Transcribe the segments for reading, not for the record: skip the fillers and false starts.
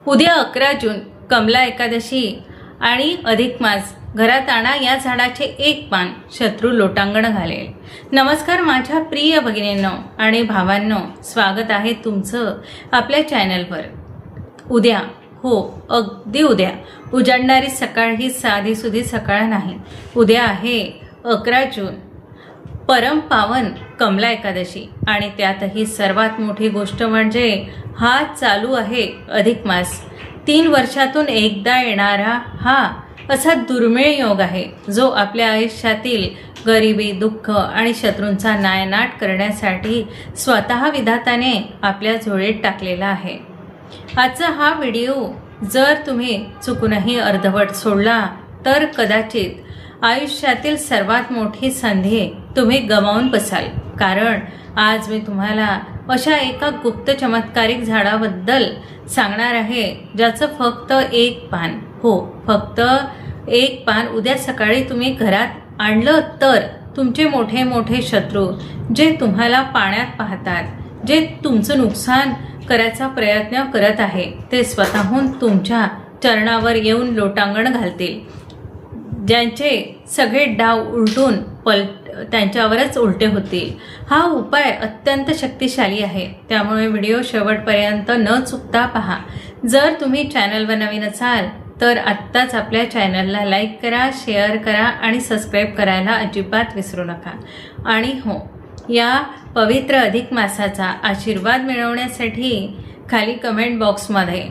उद्या 11 जून कमला एकादशी आणि अधिक मास. घरात आणा या झाडाचे एक पान, शत्रू लोटांगण घालेल. नमस्कार माझ्या प्रिय भगिनींनो आणि भावांनो, स्वागत आहे तुमचं आपल्या चॅनलवर. उद्या, हो अगदी उद्या, उजाडणारी सकाळ ही साधीसुधी सकाळ नाही. उद्या आहे 11 जून, परम पावन कमला एकादशी. आणि त्यातही सर्वात मोठी गोष्ट म्हणजे हा चालू आहे अधिक मास. 3 वर्षातून एकदा येणारा हा असा दुर्मिळ योग आहे, जो आपल्या आयुष्यातील गरिबी, दुःख आणि शत्रूंचा नायनाट करण्यासाठी स्वतः विधाताने आपल्या झोळीत टाकलेला आहे. आजचा हा व्हिडिओ जर तुम्ही चुकूनही अर्धवट सोडला तर कदाचित आयुष्यातील सर्वात मोठी संधी तुम्ही गमावून बसाल. कारण आज मी तुम्हाला अशा एका गुप्त चमत्कारिक झाडाबद्दल सांगणार आहे, ज्याचं फक्त एक पान, हो फक्त एक पान उद्या सकाळी तुम्ही घरात आणलं तर तुमचे मोठे मोठे शत्रू, जे तुम्हाला पाण्यात पाहतात, जे तुमचं नुकसान करायचा प्रयत्न करत आहे, ते स्वतःहून तुमच्या चरणावर येऊन लोटांगण घालतील. ज्यांचे सगळे डाव उलटून त्यांच्यावरच उलटे होतील. हा उपाय अत्यंत शक्तिशाली आहे, त्यामुळे व्हिडिओ शेवटपर्यंत न चुकता पहा. जर तुम्ही चॅनलवर नवीन असाल तर आत्ताच आपल्या चॅनलला लाईक करा, शेअर करा आणि सबस्क्राईब करायला अजिबात विसरू नका. आणि हो, या पवित्र अधिक मासाचा आशीर्वाद मिळवण्यासाठी खाली कमेंट बॉक्समध्ये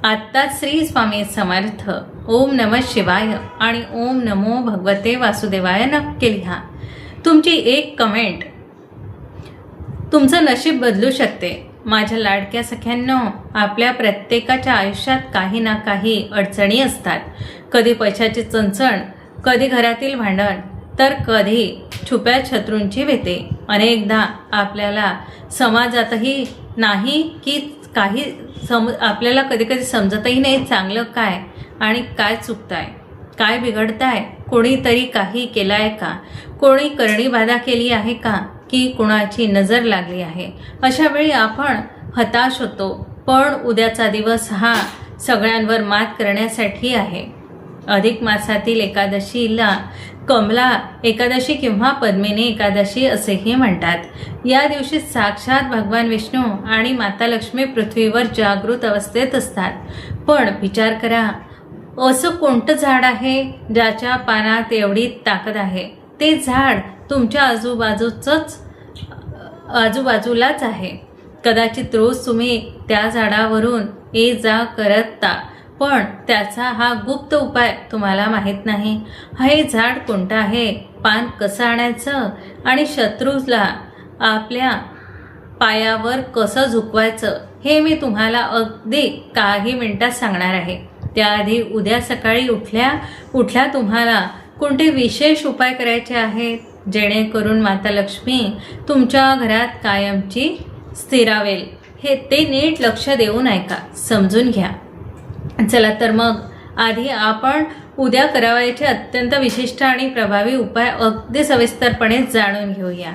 आत्ताच श्री स्वामी समर्थ, ओम नमः शिवाय आणि ओम नमो भगवते वासुदेवाय नक्की लिहा. तुमची एक कमेंट तुमचं नशीब बदलू शकते. माझ्या लाडक्या सख्यांनो, आपल्या प्रत्येकाच्या आयुष्यात काही ना काही अडचणी असतात. कधी पैशाची चणचण, कधी घरातील भांडण, तर कधी छुप्या शत्रूंची भीती. अनेकदा आपल्याला समाजातही नाही की काही आपल्याला कधी कधी समजतही नाही चांगलं काय आणि काय चुकताय, काय बिघडताय, कोणीतरी काही केलं आहे का, कोणी करणी बाधा केली आहे का, की कुणाची नजर लागली आहे. अशा वेळी आपण हताश होतो. पण उद्याचा दिवस हा सगळ्यांवर मात करण्यासाठी आहे. अधिक मासातील एकादशीला कमला एकादशी किंवा पद्मिनी एकादशी असेही म्हणतात. या दिवशी साक्षात भगवान विष्णू आणि माता लक्ष्मी पृथ्वीवर जागृत अवस्थेत असतात. पण विचार करा, असं कोणतं झाड आहे ज्याच्या पानात एवढी ताकद आहे? ते झाड तुमच्या आजूबाजूलाच आहे. कदाचित रोज तुम्ही त्या झाडावरून ये जा करता, पण त्याचा हा गुप्त उपाय तुम्हाला माहीत नाही. हे झाड कोणतं आहे, पान कसं आणायचं आणि शत्रूला आपल्या पायावर कसं झुकवायचं, हे मी तुम्हाला अगदी काही मिनिटात सांगणार आहे. त्याआधी उद्या सकाळी उठल्या तुम्हाला कोणते विशेष उपाय करायचे आहेत, जेणेकरून माता लक्ष्मी तुमच्या घरात कायमची स्थिरावेल. हे ते नीट लक्ष देऊन ऐका, समजून घ्या. चला तर मग आधी आपण उद्या करावयाचे अत्यंत विशिष्ट आणि प्रभावी उपाय अगदी सविस्तरपणे जाणून घेऊया.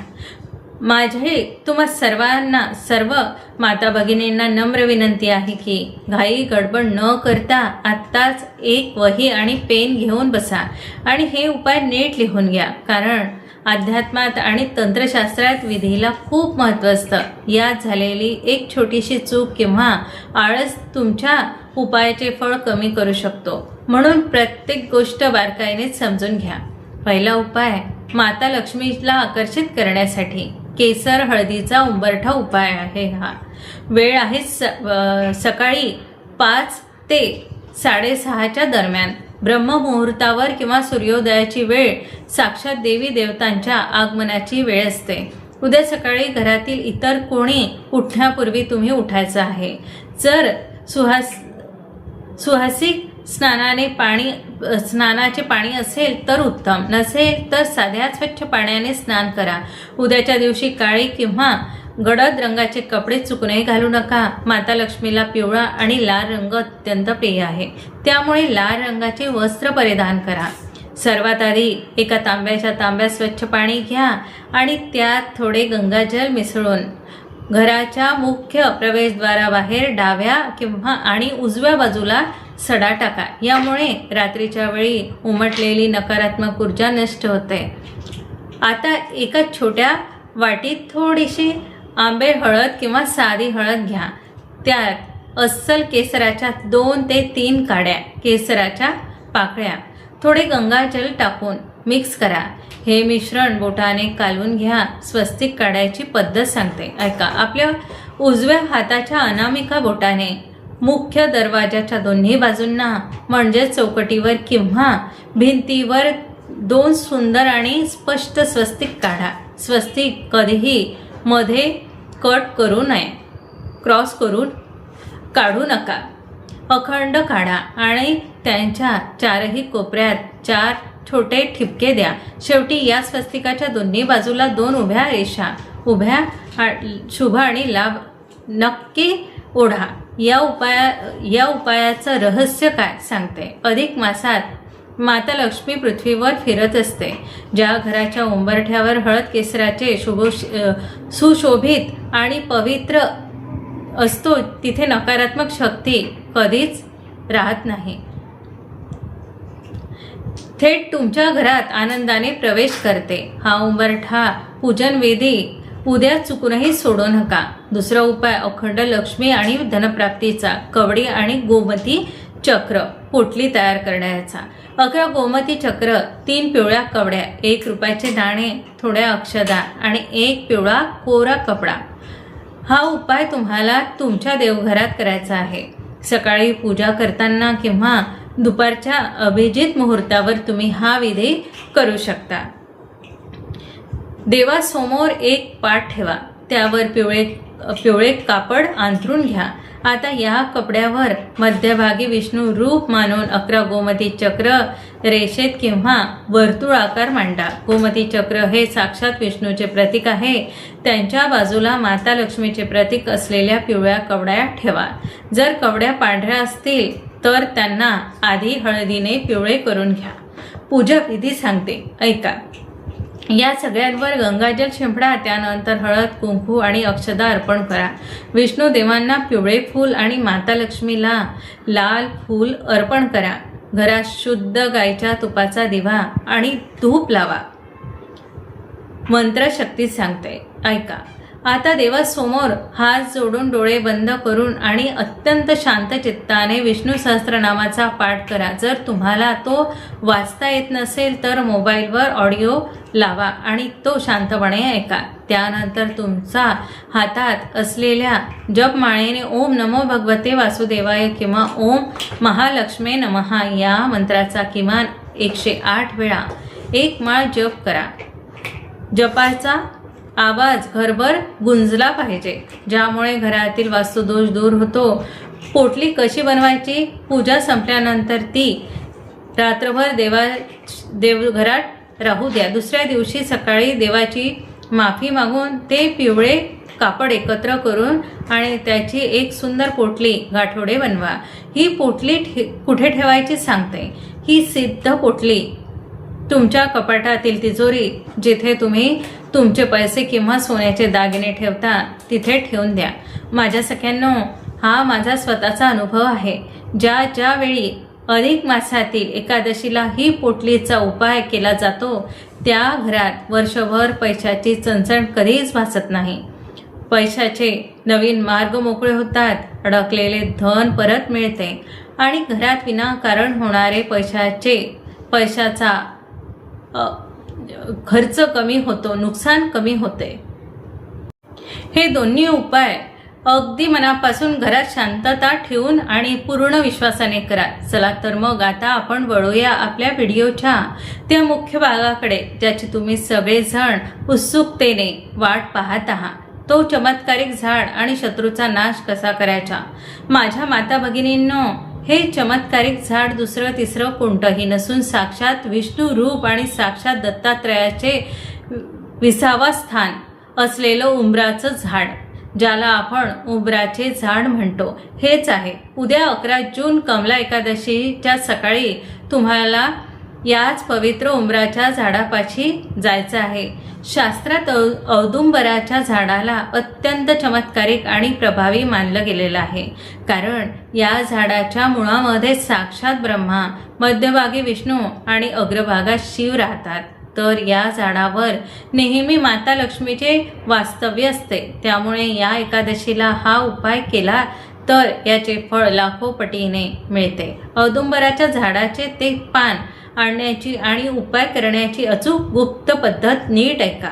माझे तुम्हा सर्व माता भगिनींना नम्र विनंती आहे की घाई गडबड न करता आत्ताच एक वही आणि पेन घेऊन बसा आणि हे उपाय नीट लिहून घ्या. कारण अध्यात्मात आणि तंत्रशास्त्रात विधीला खूप महत्त्व असतं. यात झालेली एक छोटीशी चूक किंवा आळस तुमच्या उपायाचे फळ कमी करू शकतो. म्हणून प्रत्येक गोष्ट बारकाईने समजून घ्या. पहिला उपाय माता लक्ष्मीला आकर्षित करण्यासाठी केसर हळदीचा उंबरठा उपाय आहे. हा वेळ आहे सकाळी 5 ते 6:30 दरम्यान. ब्रह्ममुहूर्तावर किंवा सूर्योदयाची वेळ साक्षात देवी देवतांच्या आगमनाची वेळ असते. उद्या सकाळी घरातील इतर कोणी उठण्यापूर्वी तुम्ही उठायचं आहे. जर सुहासिक स्नानाचे पाणी असेल तर उत्तम, नसेल तर साध्या स्वच्छ पाण्याने स्नान करा. उद्याच्या दिवशी काळी किंवा गडद रंगाचे कपडे चुकूनही घालू नका. माता लक्ष्मीला पिवळा आणि लाल रंग अत्यंत प्रिय आहे, त्यामुळे लाल रंगाचे वस्त्र परिधान करा. सर्वात आधी एका तांब्यात स्वच्छ पाणी घ्या आणि त्यात थोडे गंगाजल मिसळून घराच्या मुख्य प्रवेशद्वाराबाहेर डाव्या किंवा आणि उजव्या बाजूला सडा टाका. यामुळे रात्रीच्या वेळी उमटलेली नकारात्मक ऊर्जा नष्ट होते. आता एका छोट्या वाटीत थोडीशी आंबेर हळद किंवा साधी हळद घ्या. त्यात अस्सल केसराच्या 2 ते 3 काड्या, केसराच्या पाकळ्या, थोडे गंगाजल टाकून मिक्स करा. हे मिश्रण बोटाने कालवून घ्या. स्वस्तिक काढायची पद्धत सांगते, ऐका. आपल्या उजव्या हाताच्या अनामिका बोटाने मुख्य दरवाजाच्या दोन्ही बाजूंना म्हणजे चौकटीवर किंवा भिंतीवर 2 सुंदर आणि स्पष्ट स्वस्तिक काढा. स्वस्तिक कधीही मध्ये कट करू नये, क्रॉस करून काढू नका. अखंड काढा आणि त्यांच्या 4ही कोपऱ्यात 4 छोटे ठिपके द्या. शेवटी या स्वस्तिकाच्या दोन्ही बाजूला 2 उभ्या रेषा, उभ्या शुभ आणि लाभ नक्की ओढा. या उपायाचं रहस्य काय सांगते. अधिक मासात माता लक्ष्मी पृथ्वीवर फिरत असते. ज्या घराच्या उंबरठ्यावर हळद केसराचे सुशोभित आणि पवित्र असतो तिथे नकारात्मक शक्ती कधीच राहत नाही. थेट तुमच्या घरात आनंदाने प्रवेश करते. हा उंबरठा पूजन विधी उद्या चुकूनही सोडू नका. दुसरा उपाय अखंड लक्ष्मी आणि धनप्राप्तीचा. कवडी आणि गोमती चक्र पोटली तयार करण्याचा. 11 गोमती चक्र, 3 पिवळ्या कवड्या, 1 रुपयाचे दाणे, थोड्या अक्षदा आणि 1 पिवळा कोरा कपडा. हा उपाय तुम्हाला तुमच्या देवघरात करायचा आहे. सकाळी पूजा करताना किंवा दुपारच्या अभिजित मुहूर्तावर तुम्ही हा विधी करू शकता. देवासमोर एक पाट ठेवा. त्यावर पिवळे कापड अंथरून घ्या. आता या कपड्यावर मध्यभागी विष्णू रूप मानून 11 गोमती चक्र रेषेत किंवा वर्तुळाकार मांडा. गोमती चक्र हे साक्षात विष्णूचे प्रतीक आहे. त्यांच्या बाजूला माता लक्ष्मीचे प्रतीक असलेल्या पिवळ्या कवड्या ठेवा. जर कवड्या पांढऱ्या असतील तर त्यांना आधी हळदीने पिवळे करून घ्या. पूजा विधी सांगते, ऐका. या सगळ्यांवर गंगाजल शिंपडा. त्यानंतर हळद, कुंकू आणि अक्षदा अर्पण करा. विष्णू देवांना पिवळे फूल आणि माता लक्ष्मीला लाल फूल अर्पण करा. घरात शुद्ध गायच्या तुपाचा दिवा आणि धूप लावा. मंत्र शक्ती सांगते, ऐका. आता देवासमोर हात जोडून डोळे बंद करून आणि अत्यंत शांत चित्ताने विष्णू सहस्त्रनामाचा पाठ करा. जर तुम्हाला तो वाचता येत नसेल तर मोबाईलवर ऑडिओ लावा आणि तो शांतपणे ऐका. त्यानंतर तुमचा हातात असलेल्या जपमाळेने ओम नमो भगवते वासुदेवाय किंवा ओम महालक्ष्मी नमः या मंत्राचा किमान 108 वेळा 1 माळ जप करा. जपाचा आवाज घरभर गुंजला पाहिजे, ज्यामुळे घरातील वास्तुदोष दूर होतो. पोटली कशी बनवायची? पूजा संपल्यानंतर ती रात्रभर देवघरात राहू द्या. दुसऱ्या दिवशी सकाळी देवाची माफी मागून ते पिवळे कापड एकत्र करून आणि त्याची एक सुंदर पोटली गाठोडे बनवा. ही पोटली कुठे ठेवायची सांगते. ही सिद्ध पोटली तुमच्या कपाटातील तिजोरी, जिथे तुम्ही तुमचे पैसे किंवा सोन्याचे दागिने ठेवता, तिथे ठेवून द्या. माझ्या सख्यांनो, हा माझा स्वतःचा अनुभव आहे. ज्यावेळी अधिक मासातील एकादशीला ही पोटलीचा उपाय केला जातो त्या घरात वर्षभर पैशाची चणचण कधीच भासत नाही. पैशाचे नवीन मार्ग मोकळे होतात. अडकलेले धन परत मिळते आणि घरात विनाकारण होणारे पैशाचा खर्च कमी होतो, नुकसान कमी होते. हे दोन्ही उपाय अगदी मनापासून घरात शांतता ठेवून आणि पूर्ण विश्वासाने करा. चला तर मग आता आपण वळूया आपल्या व्हिडिओच्या त्या मुख्य भागाकडे, ज्याची तुम्ही सगळेजण उत्सुकतेने वाट पाहत आहात. तो चमत्कारिक झाड आणि शत्रूचा नाश कसा करायचा. माझ्या माता भगिनींनो, हे चमत्कारिक झाड दुसरं तिसरं कोणतंही नसून साक्षात विष्णू रूप आणि साक्षात दत्तात्रयाचे 20वा स्थान असलेलं उंबराचं झाड, ज्याला आपण उंबराचे झाड म्हणतो, हेच आहे. उद्या 11 जून कमला एकादशीच्या सकाळी तुम्हाला याच पवित्र उंबराच्या झाडापाशी जायचं आहे. शास्त्रात औदुंबराच्या झाडाला अत्यंत चमत्कारिक आणि प्रभावी मानलं गेलेलं आहे, कारण या झाडाच्या मुळामध्ये साक्षात ब्रह्मा, मध्यभागी विष्णू आणि अग्रभागात शिव राहतात. तर या झाडावर नेहमी माता लक्ष्मीचे वास्तव्य असते. त्यामुळे या एकादशीला हा उपाय केला तर याचे फळ लाखो पटीने मिळते. औदुंबराच्या झाडाचे ते पान आणण्याची आणि उपाय करण्याची अचूक गुप्त पद्धत नीट ऐका,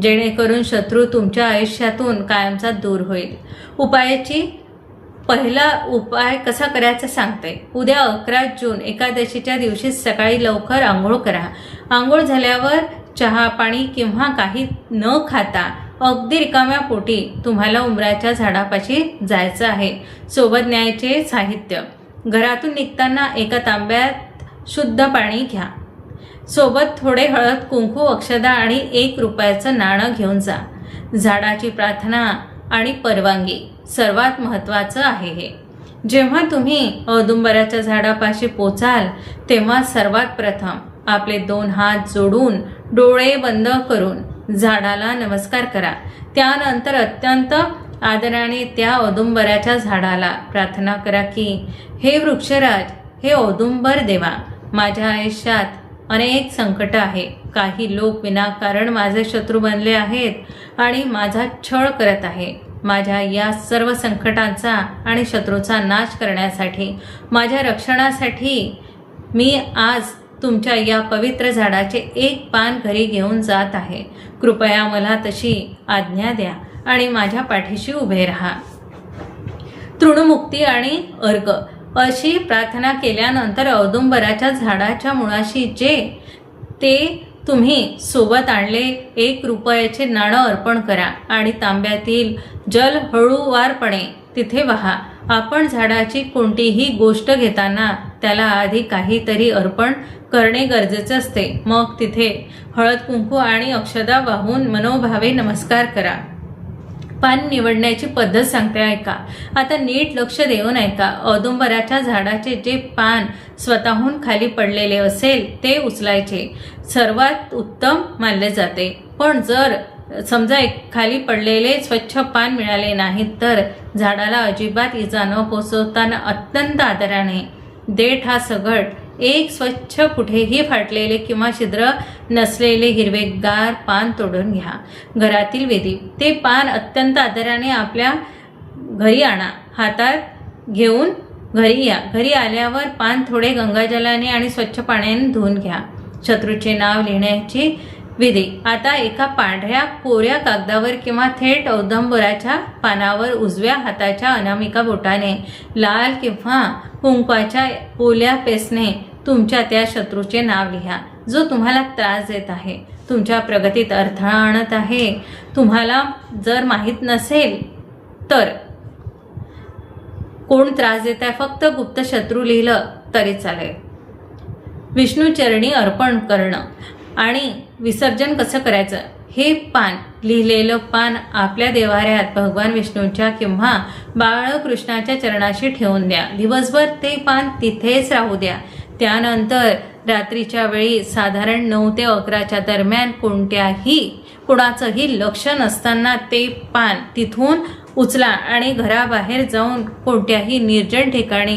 जेणेकरून शत्रू तुमच्या आयुष्यातून कायमचा दूर होईल. उपायाची पहिला उपाय कसा करायचा सांगते. उद्या 11 जून एकादशीच्या दिवशी सकाळी लवकर आंघोळ करा. आंघोळ झाल्यावर चहा पाणी किंवा काही न खाता अगदी रिकाम्या पोटी तुम्हाला उंबराच्या झाडापाशी जायचं आहे. सोबत न्यायचे साहित्य. घरातून निघताना एका तांब्यात शुद्ध पाणी घ्या. सोबत थोडे हळद, कुंकू, अक्षदा आणि 1 रुपयाचं नाणं घेऊन जा. झाडाची प्रार्थना आणि परवानगी सर्वात महत्त्वाचं आहे हे. जेव्हा तुम्ही औदुंबराच्या झाडापाशी पोचाल तेव्हा सर्वात प्रथम आपले 2 हात जोडून डोळे बंद करून झाडाला नमस्कार करा. त्यानंतर अत्यंत आदराने त्या औदुंबराच्या झाडाला प्रार्थना करा की, हे वृक्षराज, हे औदुंबर देवा, माझ्या आयुष्यात अनेक संकट आहे. काही लोक विनाकारण माझे शत्रू बनले आहेत आणि माझा छळ करत आहे. माझ्या या सर्व संकटांचा आणि शत्रूचा नाश करण्यासाठी, माझ्या रक्षणासाठी मी आज तुमच्या या पवित्र झाडाचे 1 पान घरी घेऊन जात आहे. कृपया मला तशी आज्ञा द्या आणि माझ्या पाठीशी उभे राहा. तृणमुक्ती आणि अर्घ अशी प्रार्थना केल्यानंतर औदुंबराच्या झाडाच्या मुळाशी जे ते तुम्ही सोबत आणले 1 रुपयाचे नाणं अर्पण करा आणि तांब्यातील जल हळूवारपणे तिथे वाहा. आपण झाडाची कोणतीही गोष्ट घेताना त्याला आधी काहीतरी अर्पण करणे गरजेचे असते. मग तिथे हळद, कुंकू आणि अक्षदा वाहून मनोभावे नमस्कार करा. पान निवडण्याची पद्धत सांगते ऐका. आता नीट लक्ष देऊन ऐका. औदुंबराच्या झाडाचे जे पान स्वतःहून खाली पडलेले असेल ते उचलायचे सर्वात उत्तम मानले जाते. पण जर समजा खाली पडलेले स्वच्छ पान मिळाले नाहीत तर झाडाला अजिबात इजा न पोचवताना अत्यंत आदराने देठ हा सगट, एक स्वच्छ कुठेही फाटलेले किंवा छिद्र नसलेले हिरवेगार पान तोडून घ्या. घरातील वेदी. ते पान अत्यंत आदराने आपल्या घरी आणा. हातात घेऊन घरी या. घरी आल्यावर पान थोडे गंगाजलाने आणि स्वच्छ पाण्याने धुवून घ्या. शत्रूचे नाव लिहिण्याची विधी. आता एका पांढऱ्या कोऱ्या कागदावर किंवा थेट औदुंबराच्या पानावर उजव्या हाताच्या अनामिका बोटाने लाल किंवा कुंकवाच्या ओल्या पेस्टने तुमच्या त्या शत्रूचे नाव लिहा, जो तुम्हाला त्रास देत आहे, तुमच्या प्रगतीत अडथळा आणत आहे. तुम्हाला जर माहीत नसेल तर कोण त्रास देत आहे, फक्त गुप्त शत्रू लिहिलं तरी चालेल. विष्णू चरणी अर्पण करणं आणि विसर्जन कसं करायचं. हे पान लिहिलेलं पान आपल्या देवाऱ्यात भगवान विष्णूच्या किंवा बाळकृष्णाच्या चरणाशी ठेवून द्या. दिवसभर ते पान तिथेच राहू द्या. त्यानंतर रात्रीच्या वेळी साधारण 9 ते 11च्या दरम्यान कोणाचंही लक्ष नसताना ते पान तिथून उचला आणि घराबाहेर जाऊन कोणत्याही निर्जन ठिकाणी,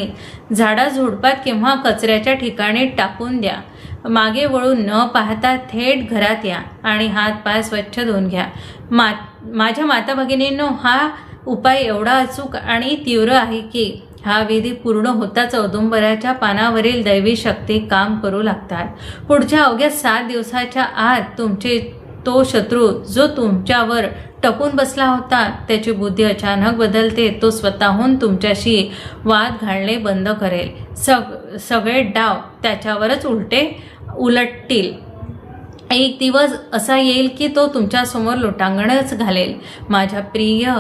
झाडाझुडपात किंवा कचऱ्याच्या ठिकाणी टाकून द्या. मागे वळून न पाहता थेट घरात या आणि हात पाय स्वच्छ धुवून घ्या. माझ्या माता भगिनींनो, हा उपाय एवढा अचूक आणि तीव्र आहे की हा विधी पूर्ण होताच औदुंबराच्या पानावरील दैवी शक्ती काम करू लागतात. पुढच्या अवघ्या 7 दिवसाच्या आत तुमचे तो शत्रू जो तुमच्यावर टपून बसला होता त्याची बुद्धी अचानक बदलते. तो स्वतःहून तुमच्याशी वाद घालणे बंद करेल. सगळे डाव त्याच्यावरच उलटतील. एक दिवस असा येईल की तो तुमच्यासमोर लोटांगणच घालेल. माझ्या प्रिय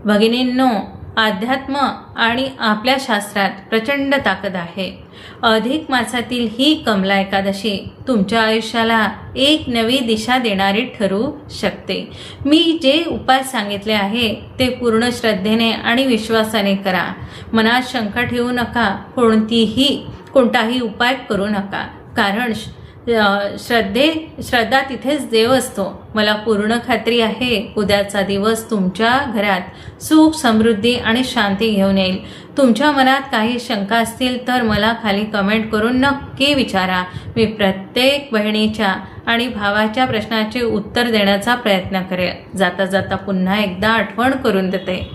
भगिनींनो, अध्यात्म आणि आपल्या शास्त्रात प्रचंड ताकद आहे. अधिक मासातील ही कमला एकादशी तुमच्या आयुष्याला एक नवी दिशा देणारी ठरू शकते. मी जे उपाय सांगितले आहे ते पूर्ण श्रद्धेने आणि विश्वासाने करा. मनात शंका ठेवू नका. कोणताही उपाय करू नका. कारण श्रद्धा तिथेच देव असतो. मला पूर्ण खात्री आहे उद्याचा दिवस तुमच्या घरात सुख, समृद्धी आणि शांती घेऊन येईल. तुमच्या मनात काही शंका असतील तर मला खाली कमेंट करून नक्की विचारा. मी प्रत्येक बहिणीच्या आणि भावाच्या प्रश्नाचे उत्तर देण्याचा प्रयत्न करेल. जाता जाता पुन्हा एकदा आठवण करून देते,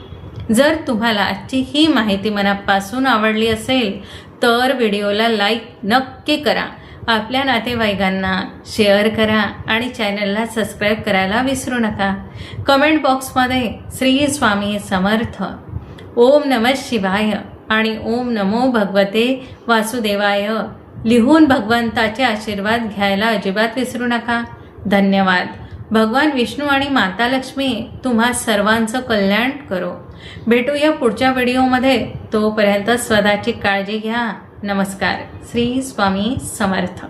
जर तुम्हाला आजची ही माहिती मनापासून आवडली असेल तर व्हिडिओला लाईक नक्की करा, आपल्या नातेवाईकांना शेअर करा आणि चॅनलला सबस्क्राईब करायला विसरू नका. कमेंट बॉक्समध्ये श्री स्वामी समर्थ, ओम नमः शिवाय आणि ओम नमो भगवते वासुदेवाय लिहून भगवंताचे आशीर्वाद घ्यायला अजिबात विसरू नका. धन्यवाद. भगवान विष्णू आणि माता लक्ष्मी तुम्हा सर्वांचं कल्याण करो. भेटूया पुढच्या व्हिडिओमध्ये. तोपर्यंत स्वतःची काळजी घ्या. नमस्कार. श्री स्वामी समर्थ.